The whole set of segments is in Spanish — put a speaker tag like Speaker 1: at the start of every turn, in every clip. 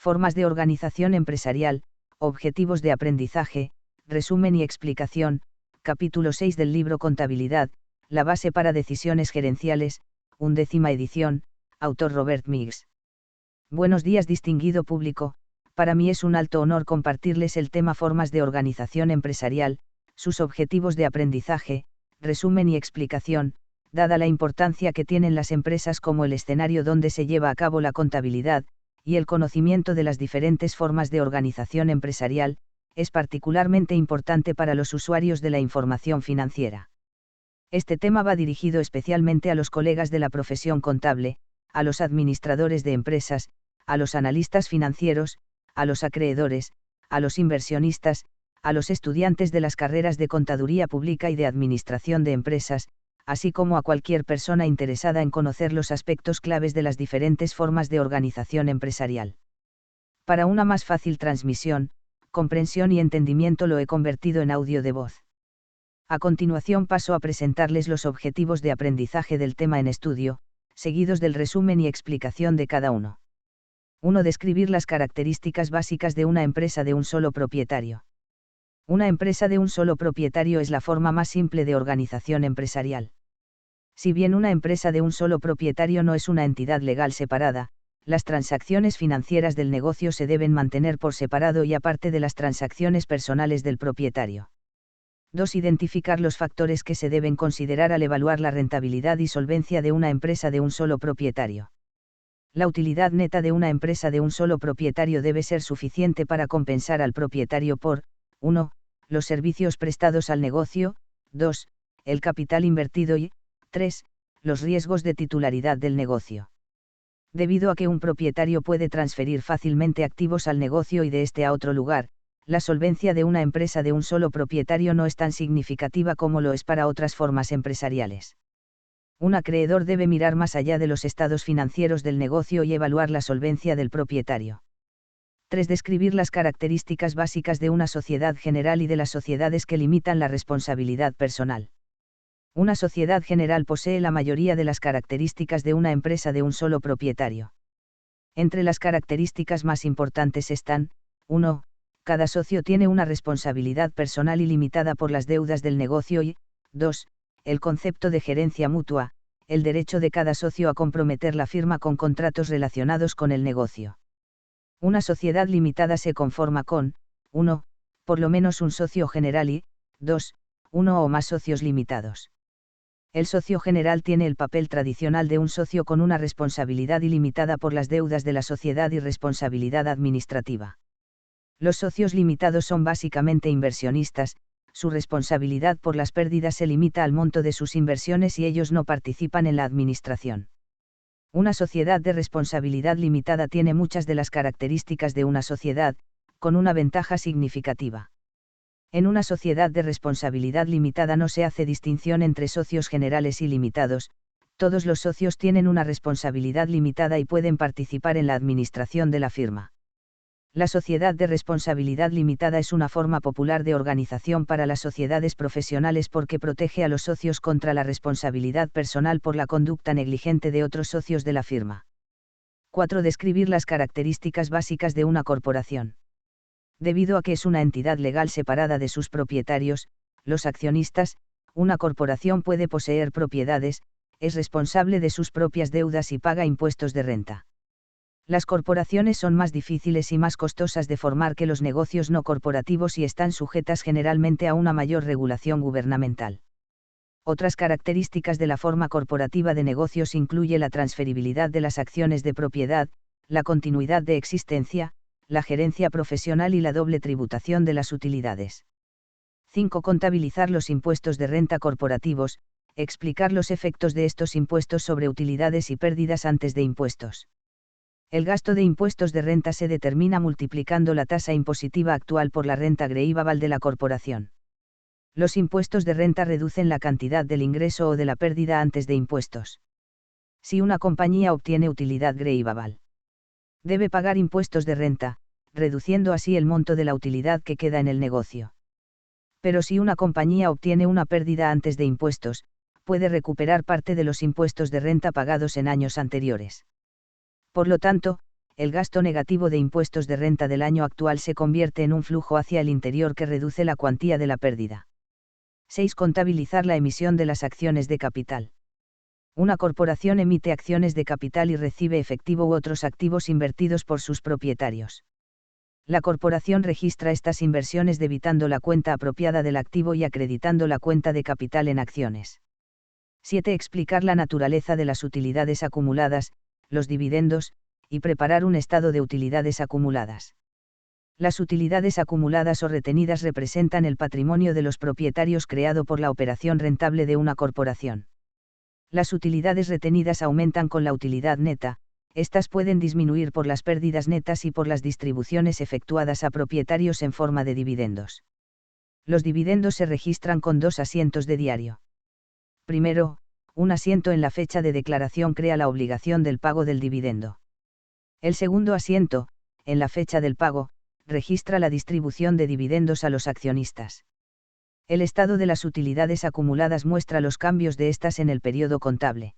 Speaker 1: Formas de organización empresarial, objetivos de aprendizaje, resumen y explicación, capítulo 6 del libro Contabilidad, la base para decisiones gerenciales, 11ª edición, autor Robert Miggs. Buenos días distinguido público, para mí es un alto honor compartirles el tema Formas de organización empresarial, sus objetivos de aprendizaje, resumen y explicación, dada la importancia que tienen las empresas como el escenario donde se lleva a cabo la contabilidad, y el conocimiento de las diferentes formas de organización empresarial, es particularmente importante para los usuarios de la información financiera. Este tema va dirigido especialmente a los colegas de la profesión contable, a los administradores de empresas, a los analistas financieros, a los acreedores, a los inversionistas, a los estudiantes de las carreras de Contaduría Pública y de Administración de Empresas, así como a cualquier persona interesada en conocer los aspectos claves de las diferentes formas de organización empresarial. Para una más fácil transmisión, comprensión y entendimiento lo he convertido en audio de voz. A continuación paso a presentarles los objetivos de aprendizaje del tema en estudio, seguidos del resumen y explicación de cada uno. 1. Describir las características básicas de una empresa de un solo propietario. Una empresa de un solo propietario es la forma más simple de organización empresarial. Si bien una empresa de un solo propietario no es una entidad legal separada, las transacciones financieras del negocio se deben mantener por separado y aparte de las transacciones personales del propietario. 2. Identificar los factores que se deben considerar al evaluar la rentabilidad y solvencia de una empresa de un solo propietario. La utilidad neta de una empresa de un solo propietario debe ser suficiente para compensar al propietario por 1. Los servicios prestados al negocio, 2. El capital invertido y 3. Los riesgos de titularidad del negocio. Debido a que un propietario puede transferir fácilmente activos al negocio y de este a otro lugar, la solvencia de una empresa de un solo propietario no es tan significativa como lo es para otras formas empresariales. Un acreedor debe mirar más allá de los estados financieros del negocio y evaluar la solvencia del propietario. 3. Describir las características básicas de una sociedad general y de las sociedades que limitan la responsabilidad personal. Una sociedad general posee la mayoría de las características de una empresa de un solo propietario. Entre las características más importantes están: 1. Cada socio tiene una responsabilidad personal ilimitada por las deudas del negocio y 2. El concepto de gerencia mutua, el derecho de cada socio a comprometer la firma con contratos relacionados con el negocio. Una sociedad limitada se conforma con 1. Por lo menos un socio general y 2. Uno o más socios limitados. El socio general tiene el papel tradicional de un socio con una responsabilidad ilimitada por las deudas de la sociedad y responsabilidad administrativa. Los socios limitados son básicamente inversionistas, su responsabilidad por las pérdidas se limita al monto de sus inversiones y ellos no participan en la administración. Una sociedad de responsabilidad limitada tiene muchas de las características de una sociedad, con una ventaja significativa. En una sociedad de responsabilidad limitada no se hace distinción entre socios generales y limitados, todos los socios tienen una responsabilidad limitada y pueden participar en la administración de la firma. La sociedad de responsabilidad limitada es una forma popular de organización para las sociedades profesionales porque protege a los socios contra la responsabilidad personal por la conducta negligente de otros socios de la firma. 4. Describir las características básicas de una corporación. Debido a que es una entidad legal separada de sus propietarios, los accionistas, una corporación puede poseer propiedades, es responsable de sus propias deudas y paga impuestos de renta. Las corporaciones son más difíciles y más costosas de formar que los negocios no corporativos y están sujetas generalmente a una mayor regulación gubernamental. Otras características de la forma corporativa de negocios incluye la transferibilidad de las acciones de propiedad, la continuidad de existencia, la gerencia profesional y la doble tributación de las utilidades. 5. Contabilizar los impuestos de renta corporativos, explicar los efectos de estos impuestos sobre utilidades y pérdidas antes de impuestos. El gasto de impuestos de renta se determina multiplicando la tasa impositiva actual por la renta greívable de la corporación. Los impuestos de renta reducen la cantidad del ingreso o de la pérdida antes de impuestos. Si una compañía obtiene utilidad greívable, debe pagar impuestos de renta, reduciendo así el monto de la utilidad que queda en el negocio. Pero si una compañía obtiene una pérdida antes de impuestos, puede recuperar parte de los impuestos de renta pagados en años anteriores. Por lo tanto, el gasto negativo de impuestos de renta del año actual se convierte en un flujo hacia el interior que reduce la cuantía de la pérdida. 6. Contabilizar la emisión de las acciones de capital. Una corporación emite acciones de capital y recibe efectivo u otros activos invertidos por sus propietarios. La corporación registra estas inversiones debitando la cuenta apropiada del activo y acreditando la cuenta de capital en acciones. 7. Explicar la naturaleza de las utilidades acumuladas, los dividendos, y preparar un estado de utilidades acumuladas. Las utilidades acumuladas o retenidas representan el patrimonio de los propietarios creado por la operación rentable de una corporación. Las utilidades retenidas aumentan con la utilidad neta, estas pueden disminuir por las pérdidas netas y por las distribuciones efectuadas a propietarios en forma de dividendos. Los dividendos se registran con 2 asientos de diario. Primero, un asiento en la fecha de declaración crea la obligación del pago del dividendo. El segundo asiento, en la fecha del pago, registra la distribución de dividendos a los accionistas. El estado de las utilidades acumuladas muestra los cambios de estas en el periodo contable.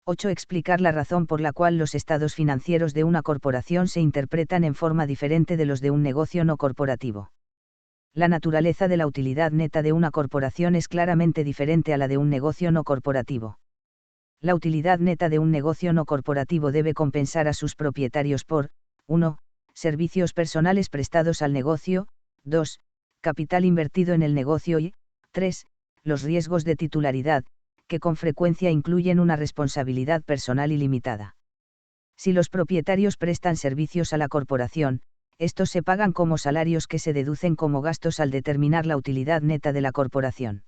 Speaker 1: 8. Explicar la razón por la cual los estados financieros de una corporación se interpretan en forma diferente de los de un negocio no corporativo. La naturaleza de la utilidad neta de una corporación es claramente diferente a la de un negocio no corporativo. La utilidad neta de un negocio no corporativo debe compensar a sus propietarios por 1. Servicios personales prestados al negocio, 2. Capital invertido en el negocio y 3. Los riesgos de titularidad, que con frecuencia incluyen una responsabilidad personal ilimitada. Si los propietarios prestan servicios a la corporación, estos se pagan como salarios que se deducen como gastos al determinar la utilidad neta de la corporación.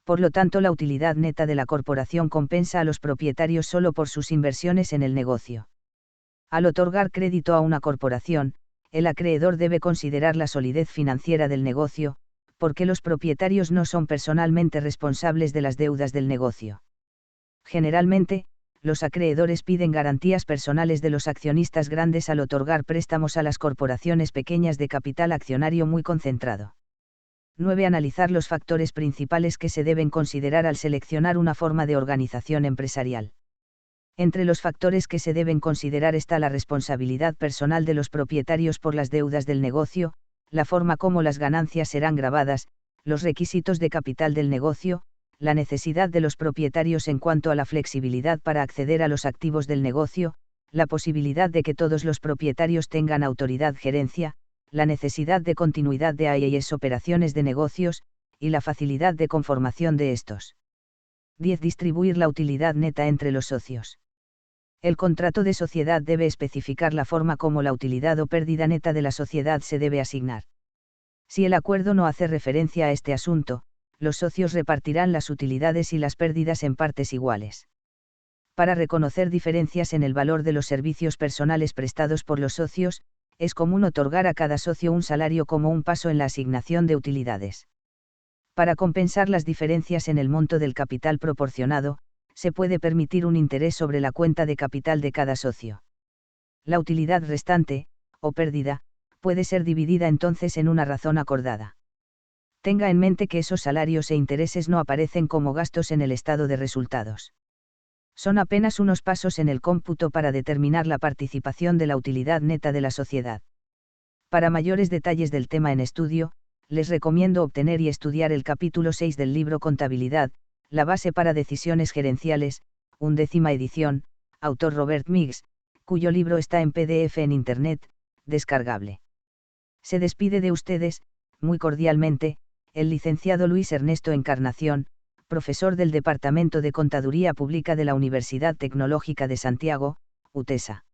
Speaker 1: Por lo tanto, la utilidad neta de la corporación compensa a los propietarios solo por sus inversiones en el negocio. Al otorgar crédito a una corporación, el acreedor debe considerar la solidez financiera del negocio, porque los propietarios no son personalmente responsables de las deudas del negocio. Generalmente, los acreedores piden garantías personales de los accionistas grandes al otorgar préstamos a las corporaciones pequeñas de capital accionario muy concentrado. 9. Analizar los factores principales que se deben considerar al seleccionar una forma de organización empresarial. Entre los factores que se deben considerar está la responsabilidad personal de los propietarios por las deudas del negocio, la forma como las ganancias serán gravadas, los requisitos de capital del negocio, la necesidad de los propietarios en cuanto a la flexibilidad para acceder a los activos del negocio, la posibilidad de que todos los propietarios tengan autoridad gerencia, la necesidad de continuidad de AIS operaciones de negocios, y la facilidad de conformación de estos. 10. Distribuir la utilidad neta entre los socios. El contrato de sociedad debe especificar la forma como la utilidad o pérdida neta de la sociedad se debe asignar. Si el acuerdo no hace referencia a este asunto, los socios repartirán las utilidades y las pérdidas en partes iguales. Para reconocer diferencias en el valor de los servicios personales prestados por los socios, es común otorgar a cada socio un salario como un paso en la asignación de utilidades. Para compensar las diferencias en el monto del capital proporcionado, se puede permitir un interés sobre la cuenta de capital de cada socio. La utilidad restante, o pérdida, puede ser dividida entonces en una razón acordada. Tenga en mente que esos salarios e intereses no aparecen como gastos en el estado de resultados. Son apenas unos pasos en el cómputo para determinar la participación de la utilidad neta de la sociedad. Para mayores detalles del tema en estudio, les recomiendo obtener y estudiar el capítulo 6 del libro Contabilidad, la base para decisiones gerenciales, 11ª edición, autor Robert Miggs, cuyo libro está en PDF en Internet, descargable. Se despide de ustedes, muy cordialmente, el licenciado Luis Ernesto Encarnación, profesor del Departamento de Contaduría Pública de la Universidad Tecnológica de Santiago, UTESA.